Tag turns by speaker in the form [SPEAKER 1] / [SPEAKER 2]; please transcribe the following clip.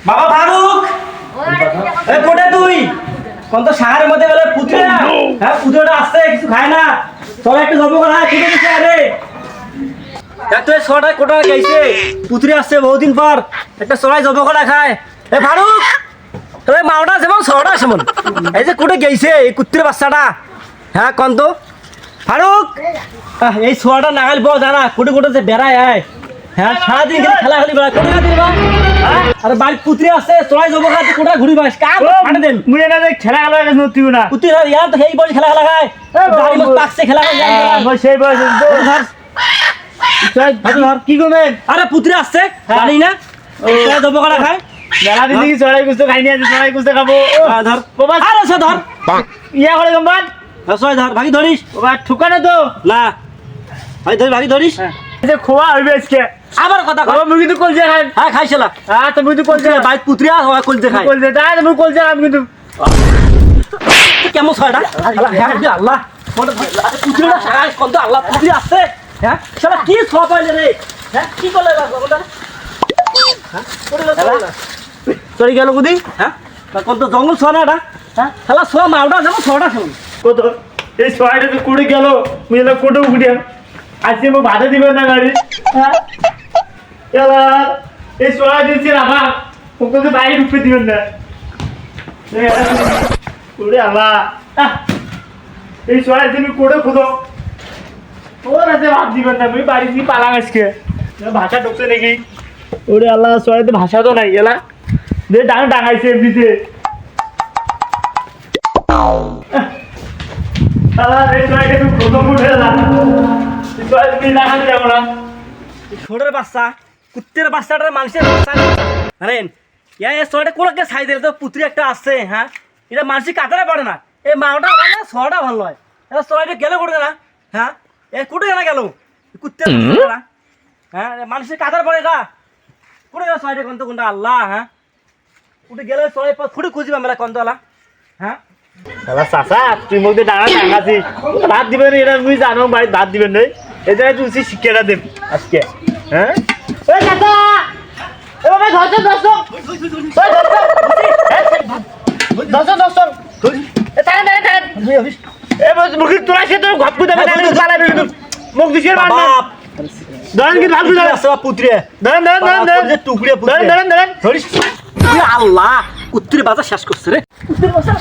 [SPEAKER 1] বাবা ফারুক এ কোটে তুই কোন তো শহরের মধ্যে গেলে পুত্রে না হ্যাঁ পুত্রটা আসছে কিছু খায় না চল একটু জব করা খেতে দিছে আরে এত ছটায় কোটা গেছে পুত্রে আসছে বহুদিন পর একটা চড়াই জব করা খায় এ ফারুক তবে মাওটা যেমন ছটা যেমন এই যে কোটে গেছে এই কুত্তির বাচ্চাটা হ্যাঁ কোন তো ফারুক এই ছোয়াটা নাগাল পাওয়া জানা কোটে কোটে যে বেড়ায় আয় হ্যাঁ সারাদিন খেলা খেলি বেড়া কোটে খাতি বা আরে বাড়ি পুত্রে আছে চড়াই জব খাতে কোটা ঘুরি বাস কাম ফাটে দেন
[SPEAKER 2] মুই না খেলা খেলা গেছ নতিও না
[SPEAKER 1] পুত্রে ইয়ার তো এই বয়স খেলা খেলা খায় গাড়ি মত পাকছে খেলা খায়
[SPEAKER 2] সেই বয়স ধর কি করবেন
[SPEAKER 1] আরে পুত্রে আসছে জানি না চড়াই জব করা খায়
[SPEAKER 2] মেলা দিন কি চড়াই গুস্ত খাইনি আছে চড়াই গুস্ত খাবো
[SPEAKER 1] ধর
[SPEAKER 2] বাবা
[SPEAKER 1] আরে সে ধর
[SPEAKER 2] ইয়া করে গম্বাদ
[SPEAKER 1] সয় ধর ভাগি ধরিস
[SPEAKER 2] বাবা ঠুকানো তো
[SPEAKER 1] না ভাই ধর ভাগি ধরিস
[SPEAKER 2] এই যে খোয়া হইবে আজকে
[SPEAKER 1] আবার কথা কয়
[SPEAKER 2] বাবা মুই কিন্তু কলজা খাই
[SPEAKER 1] হ্যাঁ খাইছলা
[SPEAKER 2] হ্যাঁ তো মুই তো কলজা
[SPEAKER 1] ভাই পুত্রে হয় কলতে খায়
[SPEAKER 2] কলজা তাই মুই কলজা আমি কিন্তু
[SPEAKER 1] কেমন ছয়টা আল্লাহ পুত্রে না সারা কত আল্লাহ পুত্রে আসছে হ্যাঁ সারা কি ছ পাইলে রে হ্যাঁ কি করলে বাবা হ্যাঁ
[SPEAKER 2] চড়ি গেল বুদি
[SPEAKER 1] হ্যাঁ কত জঙ্গল ছ না এটা হ্যাঁ শালা ছ মাওটা যেমন ছটা শুন
[SPEAKER 2] কত এই ছয়টা তো কুড়ে গেল মুই এলা কোটো উঠিয়া আজকে মো বাধা দিবে না গাড়ি হ্যাঁ এলা এই ছয় দিছি রাখা ওকে তো বাইরে ঢুকতে দিবেন না ওরে আল্লাহ এই ছয় দিন কোটো খুদো ওর আছে ভাত দিবেন না মুই বাড়ি দিয়ে পালাম আজকে ভাষা ঢুকছে নাকি ওরে আল্লাহ ছয়তে ভাষা তো নাই এলা দে ডাঙাইছে এমনিতে
[SPEAKER 1] ছোটের বাচ্চা কুত্তের বাচ্চাটার মানুষের বাচ্চা জানেন ইয়া ছোটটা কোনকে ছাই দিলে তো পুত্রী একটা আসছে হ্যাঁ এটা মানুষের কাতারে পড়ে না এই মাওটা ভালো না ছটা ভালো নয় এটা ছোটটা গেলে কোটে না হ্যাঁ এ কোটে না গেল কুত্তের না হ্যাঁ মানুষের কাতার পড়ে না কোটে গেল ছয়টা কোনটা কোনটা আল্লাহ হ্যাঁ উঠে গেলে ছয় ফুটে খুঁজবে আমরা কোনটা হ্যাঁ
[SPEAKER 2] চাচা তুই মোক ডাঙাছি ভাত দিবেন এটা মুই জানো বাড়িত ভাত দিবেন নই এই জায়গায় তুই শিক্ষাটা দেব আজকে হ্যাঁ ওই চাচা এ বাবা ধরছো ধরছো ধরছো ধরছো এ তাই এ মুখে তোরা সে তোর ঘপ দেবে তাহলে চালাবে কিন্তু মুখ দিছিস মার না ধরেন কি ভাত দিবে
[SPEAKER 1] আছে পুত্রে
[SPEAKER 2] ধরেন ধরেন ধরেন ধরেন
[SPEAKER 1] যে টুকরে পুত্রে
[SPEAKER 2] ধরেন ধরেন ধরেন
[SPEAKER 1] ধরিস আল্লাহ কুত্তির বাজার শেষ করছে রে কুত্তির বাজার